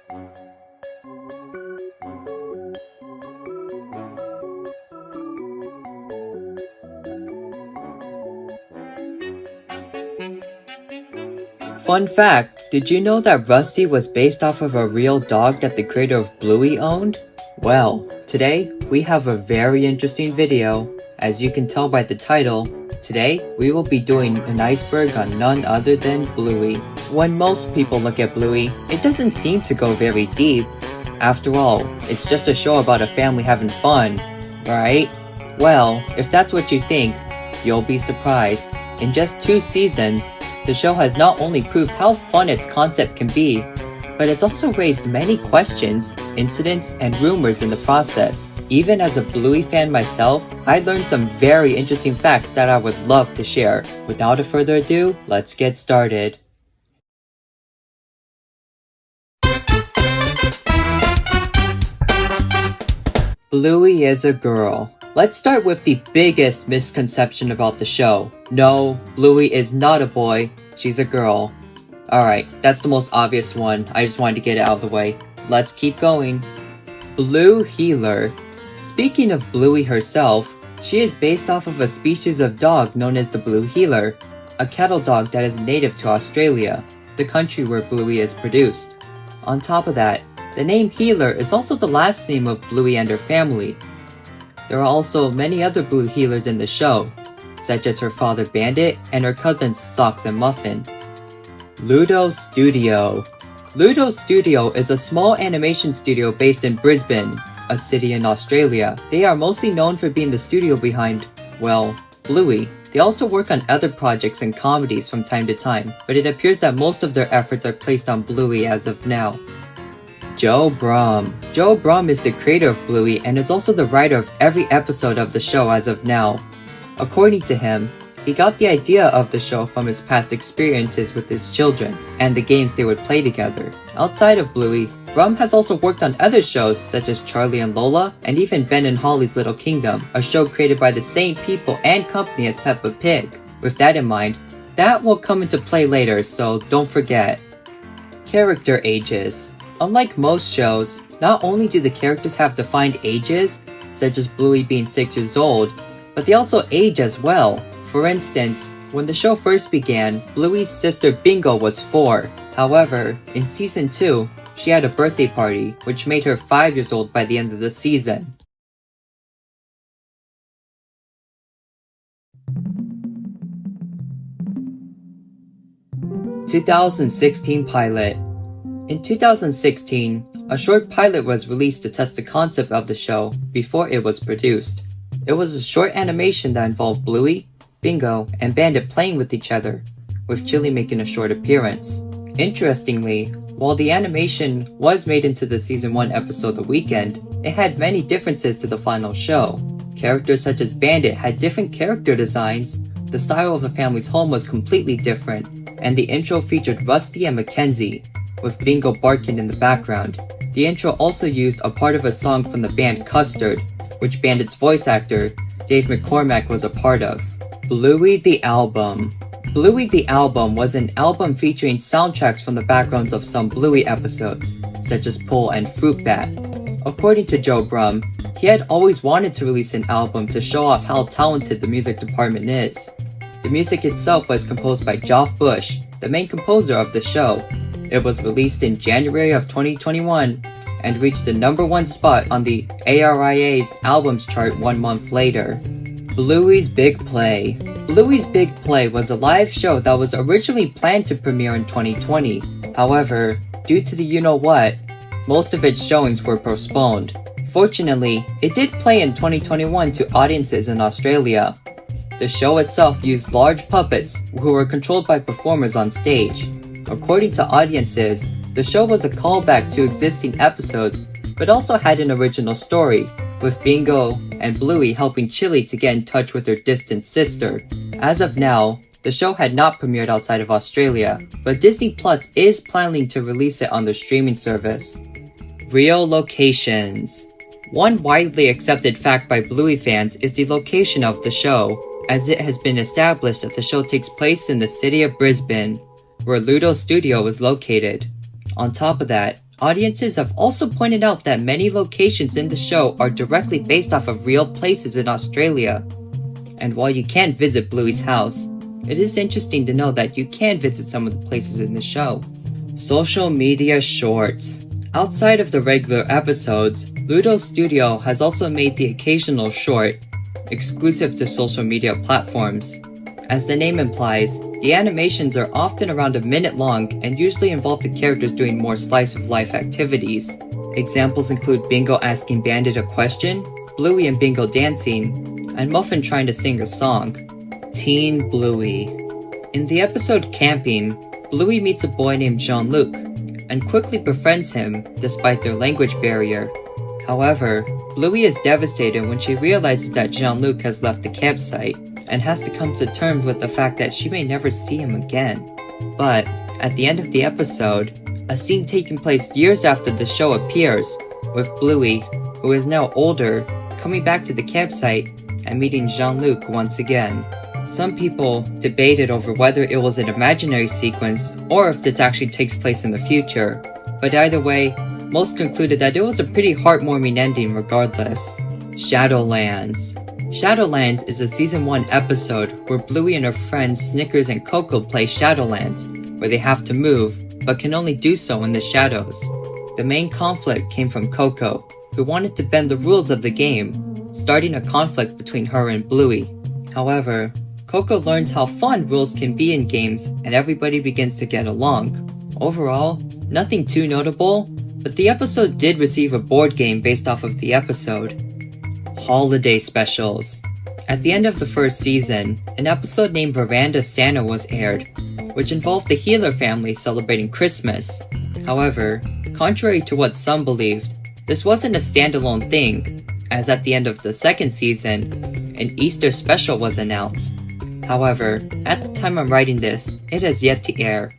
Fun fact, did you know that Rusty was based off of a real dog that the creator of Bluey owned? Well, today we have a very interesting video. As you can tell by the title, today we will be doing an iceberg on none other than Bluey. When most people look at Bluey, it doesn't seem to go very deep. After all, it's just a show about a family having fun, right? Well, if that's what you think, you'll be surprised. In just 2 seasons, the show has not only proved how fun its concept can be, but it's also raised many questions, incidents, and rumors in the process. Even as a Bluey fan myself, I learned some very interesting facts that I would love to share. Without further ado, let's get started. Bluey is a girl. Let's start with the biggest misconception about the show. No, Bluey is not a boy, she's a girl. Alright, that's the most obvious one. I just wanted to get it out of the way. Let's keep going. Blue Heeler. Speaking of Bluey herself, she is based off of a species of dog known as the Blue Heeler, a cattle dog that is native to Australia, the country where Bluey is produced. On top of that, the name Heeler is also the last name of Bluey and her family. There are also many other Blue Heelers in the show, such as her father Bandit and her cousins Socks and Muffin. Ludo Studio. Ludo Studio is a small animation studio based in Brisbane, a city in Australia. They are mostly known for being the studio behind, well, Bluey. They also work on other projects and comedies from time to time, but it appears that most of their efforts are placed on Bluey as of now. Joe Brumm. Joe Brumm is the creator of Bluey and is also the writer of every episode of the show as of now. According to him, he got the idea of the show from his past experiences with his children and the games they would play together. Outside of Bluey, Brumm has also worked on other shows such as Charlie and Lola and even Ben and Holly's Little Kingdom, a show created by the same people and company as Peppa Pig. With that in mind, that will come into play later, so don't forget. Character ages. Unlike most shows, not only do the characters have defined ages, such as Bluey being 6 years old, but they also age as well. For instance, when the show first began, Bluey's sister Bingo was 4. However, in season 2, she had a birthday party, which made her 5 years old by the end of the season. (2016) Pilot. In 2016, a short pilot was released to test the concept of the show before it was produced. It was a short animation that involved Bluey, Bingo, and Bandit playing with each other, with Chili making a short appearance. Interestingly, while the animation was made into the season 1 episode The Weekend, it had many differences to the final show. Characters such as Bandit had different character designs, the style of the family's home was completely different, and the intro featured Rusty and Mackenzie, with Bingo barking in the background. The intro also used a part of a song from the band Custard, which Bandit's voice actor, Dave McCormack, was a part of. Bluey the Album. Bluey the Album was an album featuring soundtracks from the backgrounds of some Bluey episodes, such as Pull and Fruit Bat. According to Joe Brumm, he had always wanted to release an album to show off how talented the music department is. The music itself was composed by Geoff Bush, the main composer of the show. It was released in January of 2021 and reached the #1 spot on the ARIA's albums chart 1 month later. Bluey's Big Play. Bluey's Big Play was a live show that was originally planned to premiere in 2020. However, due to the you-know-what, most of its showings were postponed. Fortunately, it did play in 2021 to audiences in Australia. The show itself used large puppets who were controlled by performers on stage. According to audiences, the show was a callback to existing episodes, but also had an original story, with Bingo and Bluey helping Chili to get in touch with her distant sister. As of now, the show had not premiered outside of Australia, but Disney Plus is planning to release it on their streaming service. Real locations. One widely accepted fact by Bluey fans is the location of the show, as it has been established that the show takes place in the city of Brisbane, where Ludo Studio is located. On top of that, Audiences have also pointed out that many locations in the show are directly based off of real places in Australia. And while you can't visit Bluey's house, it is interesting to know that you can visit some of the places in the show. Social media shorts. Outside of the regular episodes, Ludo Studio has also made the occasional short, exclusive to social media platforms. As the name implies, the animations are often around a minute long and usually involve the characters doing more slice-of-life activities. Examples include Bingo asking Bandit a question, Bluey and Bingo dancing, and Muffin trying to sing a song. Teen Bluey. In the episode Camping, Bluey meets a boy named Jean-Luc, and quickly befriends him despite their language barrier. However, Bluey is devastated when she realizes that Jean-Luc has left the campsite, and has to come to terms with the fact that she may never see him again. But, at the end of the episode, a scene taking place years after the show appears, with Bluey, who is now older, coming back to the campsite and meeting Jean-Luc once again. Some people debated over whether it was an imaginary sequence or if this actually takes place in the future, but either way, most concluded that it was a pretty heartwarming ending regardless. Shadowlands. Shadowlands is a Season 1 episode where Bluey and her friends Snickers and Coco play Shadowlands, where they have to move, but can only do so in the shadows. The main conflict came from Coco, who wanted to bend the rules of the game, starting a conflict between her and Bluey. However, Coco learns how fun rules can be in games and everybody begins to get along. Overall, nothing too notable, but the episode did receive a board game based off of the episode. Holiday specials. At the end of the first season, an episode named Veranda Santa was aired, which involved the Healer family celebrating Christmas. However, contrary to what some believed, this wasn't a standalone thing, as at the end of the second season, an Easter special was announced. However, at the time I'm writing this, it has yet to air.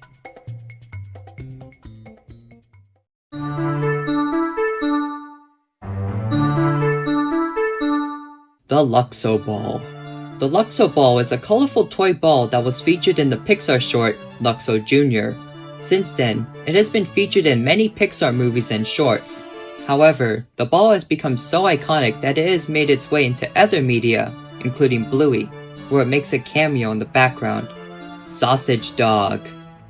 The Luxo Ball. The Luxo Ball is a colorful toy ball that was featured in the Pixar short Luxo Jr. Since then, it has been featured in many Pixar movies and shorts. However, the ball has become so iconic that it has made its way into other media, including Bluey, where it makes a cameo in the background. Sausage Dog.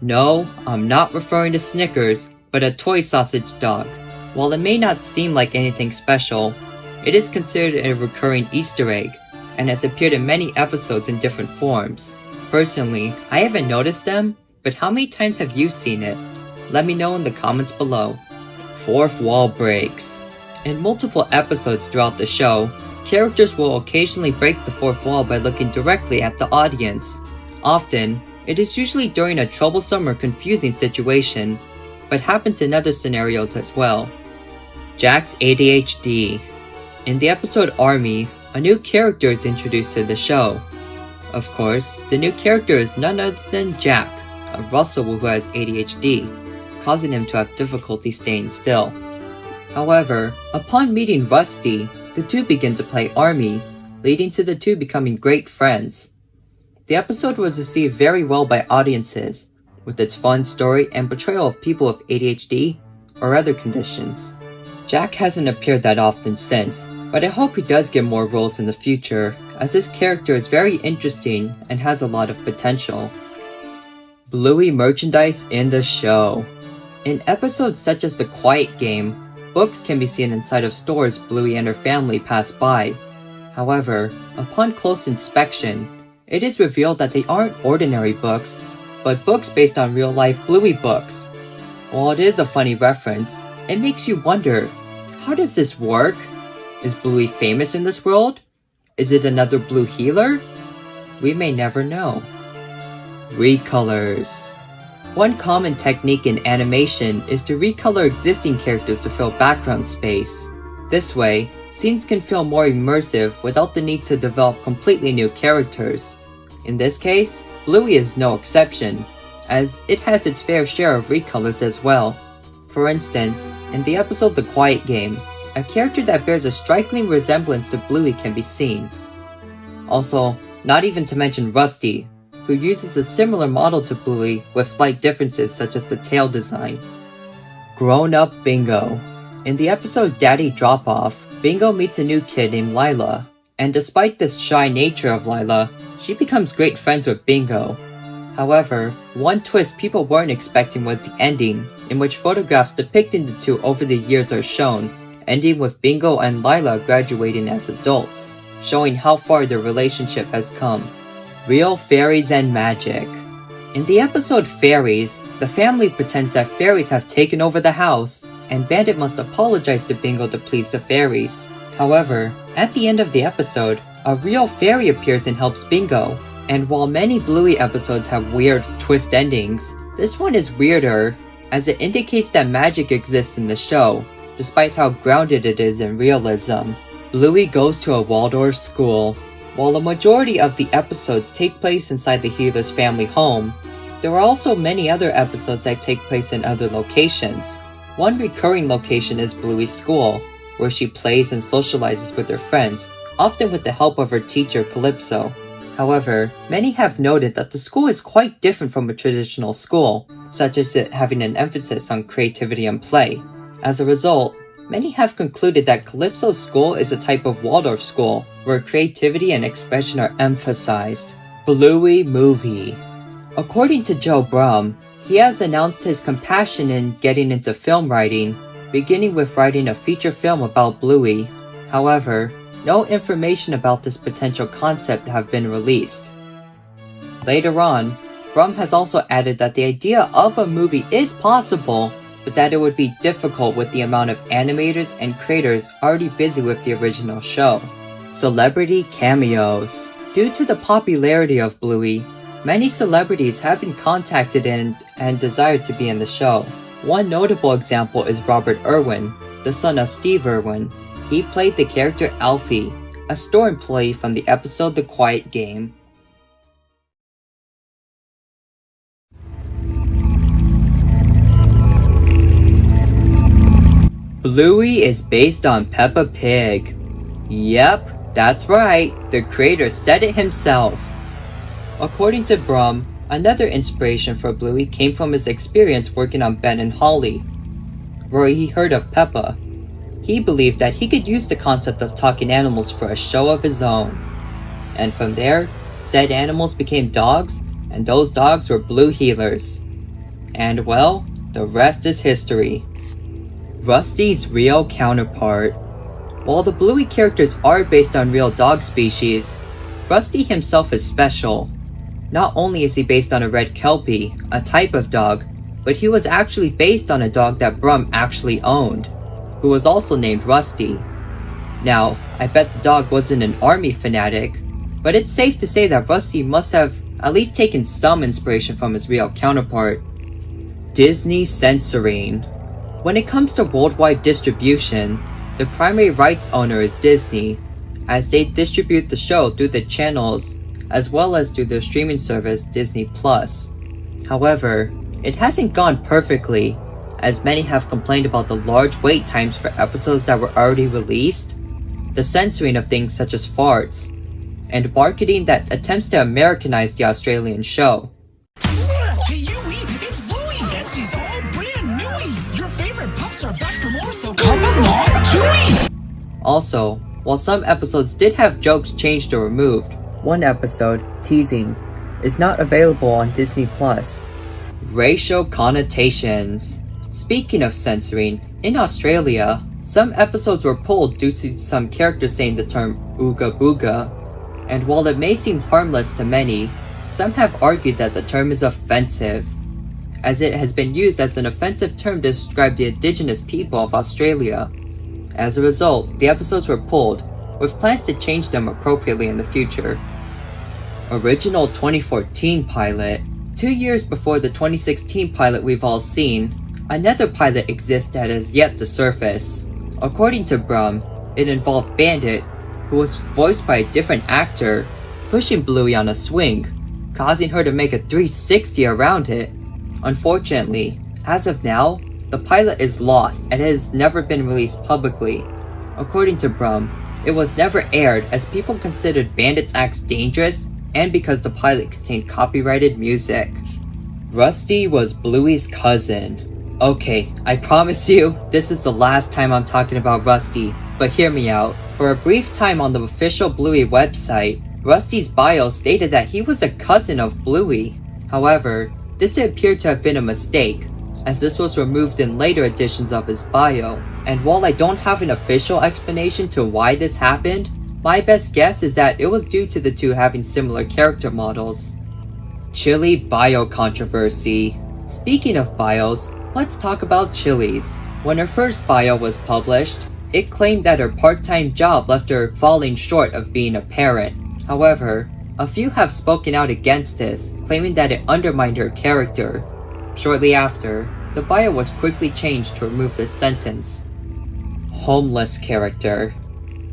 No, I'm not referring to Snickers, but a toy sausage dog. While it may not seem like anything special, it is considered a recurring Easter egg, and has appeared in many episodes in different forms. Personally, I haven't noticed them, but how many times have you seen it? Let me know in the comments below. Fourth wall breaks. In multiple episodes throughout the show, characters will occasionally break the fourth wall by looking directly at the audience. Often, it is usually during a troublesome or confusing situation, but happens in other scenarios as well. Jack's ADHD. In the episode Army, a new character is introduced to the show. Of course, the new character is none other than Jack, a Russell who has ADHD, causing him to have difficulty staying still. However, upon meeting Rusty, the two begin to play Army, leading to the two becoming great friends. The episode was received very well by audiences, with its fun story and portrayal of people with ADHD or other conditions. Jack hasn't appeared that often since, but I hope he does get more roles in the future, as this character is very interesting and has a lot of potential. Bluey merchandise in the show. In episodes such as The Quiet Game, books can be seen inside of stores Bluey and her family pass by. However, upon close inspection, it is revealed that they aren't ordinary books, but books based on real-life Bluey books. While it is a funny reference, it makes you wonder, how does this work? Is Bluey famous in this world? Is it another Blue Healer? We may never know. Recolors. One common technique in animation is to recolor existing characters to fill background space. This way, scenes can feel more immersive without the need to develop completely new characters. In this case, Bluey is no exception, as it has its fair share of recolors as well. For instance, in the episode The Quiet Game, a character that bears a striking resemblance to Bluey can be seen. Also, not even to mention Rusty, who uses a similar model to Bluey with slight differences such as the tail design. Grown-up Bingo. In the episode Daddy Drop-Off, Bingo meets a new kid named Lila, and despite the shy nature of Lila, she becomes great friends with Bingo. However, one twist people weren't expecting was the ending, in which photographs depicting the two over the years are shown, ending with Bingo and Lila graduating as adults, showing how far their relationship has come. Real fairies and magic. In the episode Fairies, the family pretends that fairies have taken over the house, and Bandit must apologize to Bingo to please the fairies. However, at the end of the episode, a real fairy appears and helps Bingo, and while many Bluey episodes have weird twist endings, this one is weirder, as it indicates that magic exists in the show, despite how grounded it is in realism. Bluey goes to a Waldorf school. While a majority of the episodes take place inside the healer's family home, there are also many other episodes that take place in other locations. One recurring location is Bluey's school, where she plays and socializes with her friends, often with the help of her teacher Calypso. However, many have noted that the school is quite different from a traditional school, such as it having an emphasis on creativity and play. As a result, many have concluded that Calypso's school is a type of Waldorf school, where creativity and expression are emphasized. Bluey Movie. According to Joe Brum, he has announced his compassion in getting into film writing, beginning with writing a feature film about Bluey. However, no information about this potential concept have been released. Later on, Brum has also added that the idea of a movie is possible, but that it would be difficult with the amount of animators and creators already busy with the original show. Celebrity cameos. Due to the popularity of Bluey, many celebrities have been contacted and desired to be in the show. One notable example is Robert Irwin, the son of Steve Irwin. He played the character Alfie, a store employee from the episode The Quiet Game. Bluey is based on Peppa Pig. Yep, that's right, the creator said it himself. According to Brum, another inspiration for Bluey came from his experience working on Ben and Holly, where he heard of Peppa. He believed that he could use the concept of talking animals for a show of his own. And from there, said animals became dogs, and those dogs were Blue Healers. And well, the rest is history. Rusty's real counterpart. While the Bluey characters are based on real dog species, Rusty himself is special. Not only is he based on a red Kelpie, a type of dog, but he was actually based on a dog that Brum actually owned, who was also named Rusty. Now, I bet the dog wasn't an army fanatic, but it's safe to say that Rusty must have at least taken some inspiration from his real counterpart. Disney censoring. When it comes to worldwide distribution, the primary rights owner is Disney, as they distribute the show through the channels as well as through their streaming service Disney+. However, it hasn't gone perfectly, as many have complained about the large wait times for episodes that were already released, the censoring of things such as farts, and marketing that attempts to Americanize the Australian show. Hey Yui, it's Bluey, and she's all brand newy. Your favorite pups are back for more, so come along, Chewy! Also, while some episodes did have jokes changed or removed, one episode, Teasing, is not available on Disney+. Racial connotations. Speaking of censoring, in Australia, some episodes were pulled due to some characters saying the term ooga booga, and while it may seem harmless to many, some have argued that the term is offensive, as it has been used as an offensive term to describe the indigenous people of Australia. As a result, the episodes were pulled, with plans to change them appropriately in the future. Original 2014 pilot. 2 years before the 2016 pilot we've all seen, another pilot exists that has yet to surface. According to Brum, it involved Bandit, who was voiced by a different actor, pushing Bluey on a swing, causing her to make a 360 around it. Unfortunately, as of now, the pilot is lost and it has never been released publicly. According to Brum, it was never aired as people considered Bandit's acts dangerous and because the pilot contained copyrighted music. Rusty was Bluey's cousin. Okay, I promise you, this is the last time I'm talking about Rusty, but hear me out. For a brief time on the official Bluey website, Rusty's bio stated that he was a cousin of Bluey. However, this appeared to have been a mistake, as this was removed in later editions of his bio. And while I don't have an official explanation to why this happened, my best guess is that it was due to the two having similar character models. Chili bio controversy. Speaking of bios, let's talk about Chili's. When her first bio was published, it claimed that her part-time job left her falling short of being a parent. However, a few have spoken out against this, claiming that it undermined her character. Shortly after, the bio was quickly changed to remove this sentence. Homeless character.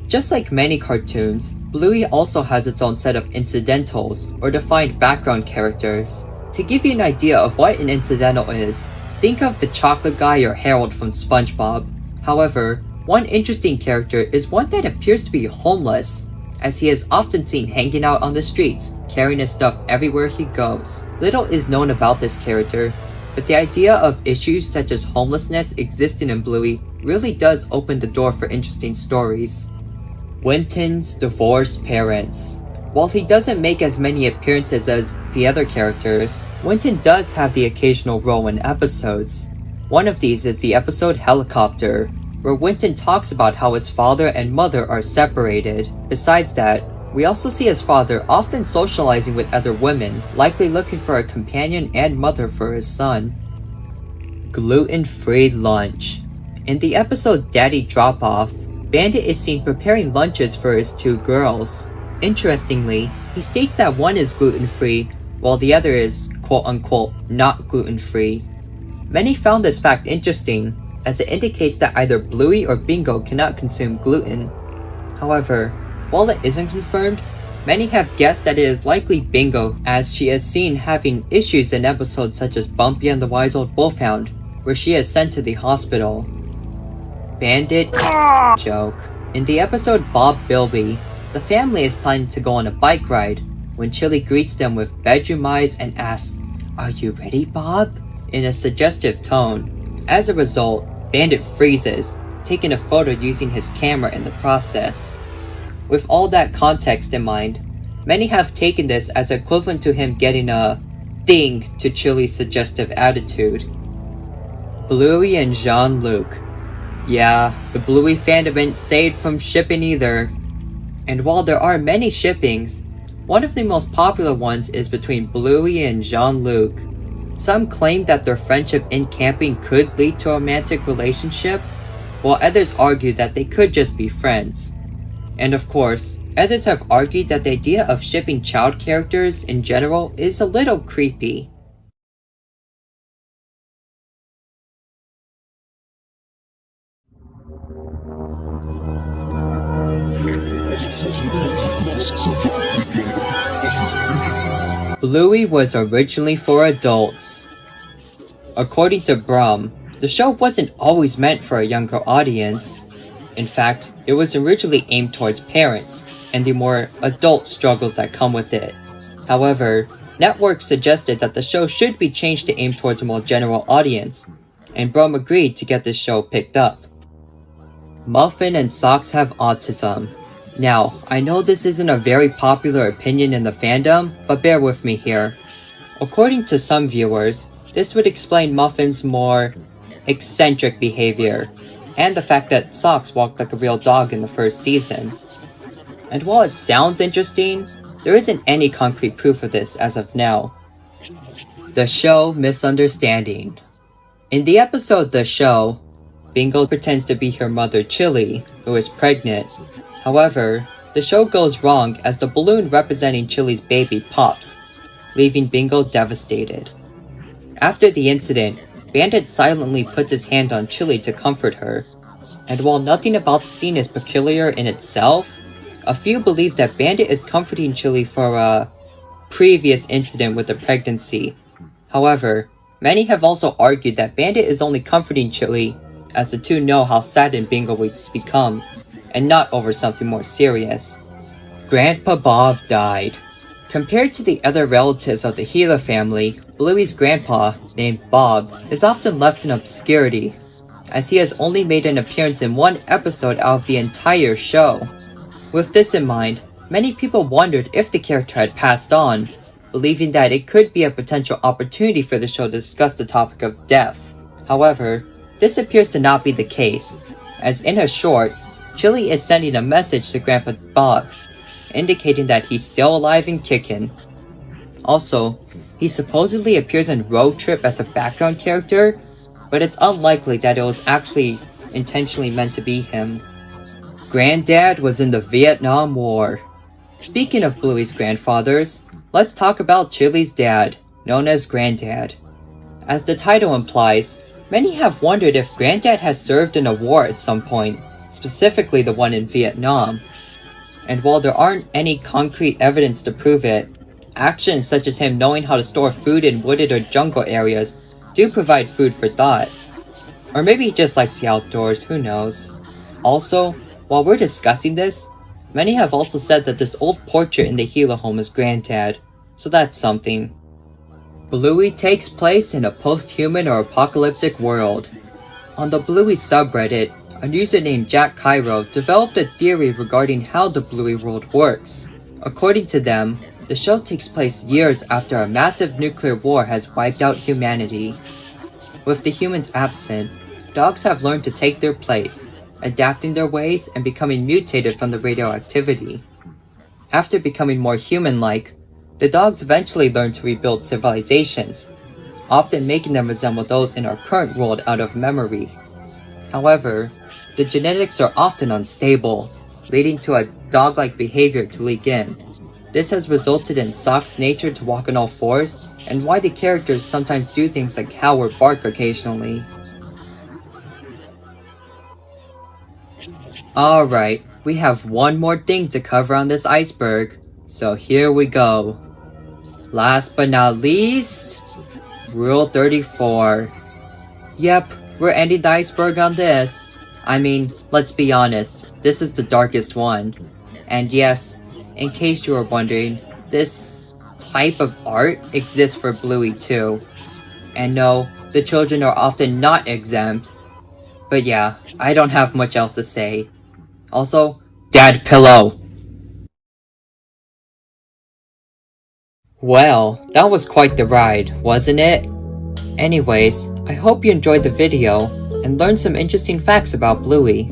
Just like many cartoons, Bluey also has its own set of incidentals, or defined background characters. To give you an idea of what an incidental is, think of the chocolate guy or Harold from SpongeBob. However, one interesting character is one that appears to be homeless, as he is often seen hanging out on the streets, carrying his stuff everywhere he goes. Little is known about this character, but the idea of issues such as homelessness existing in Bluey really does open the door for interesting stories. Winton's divorced parents. While he doesn't make as many appearances as the other characters, Winton does have the occasional role in episodes. One of these is the episode Helicopter, where Winton talks about how his father and mother are separated. Besides that, we also see his father often socializing with other women, likely looking for a companion and mother for his son. Gluten-free lunch. In the episode Daddy Drop-Off, Bandit is seen preparing lunches for his two girls. Interestingly, he states that one is gluten-free, while the other is quote-unquote not gluten-free. Many found this fact interesting, as it indicates that either Bluey or Bingo cannot consume gluten. However, while it isn't confirmed, many have guessed that it is likely Bingo, as she is seen having issues in episodes such as Bumpy and the Wise Old Wolfhound, where she is sent to the hospital. Bandit joke. In the episode Bob Bilby, the family is planning to go on a bike ride, when Chili greets them with bedroom eyes and asks, "Are you ready, Bob?" in a suggestive tone. As a result, Bandit freezes, taking a photo using his camera in the process. With all that context in mind, many have taken this as equivalent to him getting a ding to Chili's suggestive attitude. Bluey and Jean-Luc. Yeah, the Bluey fandom ain't saved from shipping either. And while there are many shippings, one of the most popular ones is between Bluey and Jean-Luc. Some claim that their friendship in camping could lead to a romantic relationship, while others argue that they could just be friends. And of course, others have argued that the idea of shipping child characters in general is a little creepy. Bluey was originally for adults. According to Brum, the show wasn't always meant for a younger audience. In fact, it was originally aimed towards parents, and the more adult struggles that come with it. However, networks suggested that the show should be changed to aim towards a more general audience, and Brum agreed to get this show picked up. Muffin and Socks have autism. Now, I know this isn't a very popular opinion in the fandom, but bear with me here. According to some viewers, this would explain Muffin's more eccentric behavior, and the fact that Socks walked like a real dog in the first season. And while it sounds interesting, there isn't any concrete proof of this as of now. The Show Misunderstanding. In the episode The Show, Bingo pretends to be her mother Chili, who is pregnant. However, the show goes wrong as the balloon representing Chili's baby pops, leaving Bingo devastated. After the incident, Bandit silently puts his hand on Chili to comfort her, and while nothing about the scene is peculiar in itself, a few believe that Bandit is comforting Chili for a previous incident with the pregnancy. However, many have also argued that Bandit is only comforting Chili as the two know how saddened Bingo would become, and not over something more serious. Grandpa Bob died. Compared to the other relatives of the Gila family, Bluey's grandpa, named Bob, is often left in obscurity, as he has only made an appearance in one episode out of the entire show. With this in mind, many people wondered if the character had passed on, believing that it could be a potential opportunity for the show to discuss the topic of death. However, this appears to not be the case, as in a short, Chili is sending a message to Grandpa Bob, indicating that he's still alive and kicking. Also, he supposedly appears in Road Trip as a background character, but it's unlikely that it was actually intentionally meant to be him. Granddad was in the Vietnam War. Speaking of Bluey's grandfathers, let's talk about Chili's dad, known as Granddad. As the title implies, many have wondered if Granddad has served in a war at some point, specifically the one in Vietnam. And while there aren't any concrete evidence to prove it, actions such as him knowing how to store food in wooded or jungle areas do provide food for thought. Or maybe he just likes the outdoors, who knows. Also, while we're discussing this, many have also said that this old portrait in the Gila home is Granddad, so that's something. Bluey takes place in a post-human or apocalyptic world. On the Bluey subreddit, a user named Jack Cairo developed a theory regarding how the Bluey world works. According to them, the show takes place years after a massive nuclear war has wiped out humanity. With the humans absent, dogs have learned to take their place, adapting their ways and becoming mutated from the radioactivity. After becoming more human-like, the dogs eventually learn to rebuild civilizations, often making them resemble those in our current world out of memory. However, the genetics are often unstable, leading to a dog-like behavior to leak in. This has resulted in Sock's nature to walk on all fours, and why the characters sometimes do things like howl or bark occasionally. Alright, we have one more thing to cover on this iceberg, so here we go. Last but not least, Rule 34. Yep, we're ending the iceberg on this. I mean, let's be honest, this is the darkest one. And yes, in case you were wondering, this type of art exists for Bluey too. And no, the children are often not exempt. But yeah, I don't have much else to say. Also, Dad Pillow. Well, that was quite the ride, wasn't it? Anyways, I hope you enjoyed the video and learned some interesting facts about Bluey.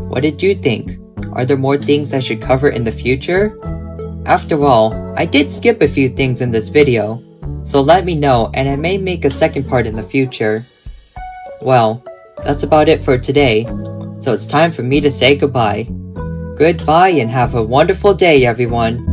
What did you think? Are there more things I should cover in the future? After all, I did skip a few things in this video, so let me know and I may make a second part in the future. Well, that's about it for today, so it's time for me to say goodbye. Goodbye and have a wonderful day, everyone.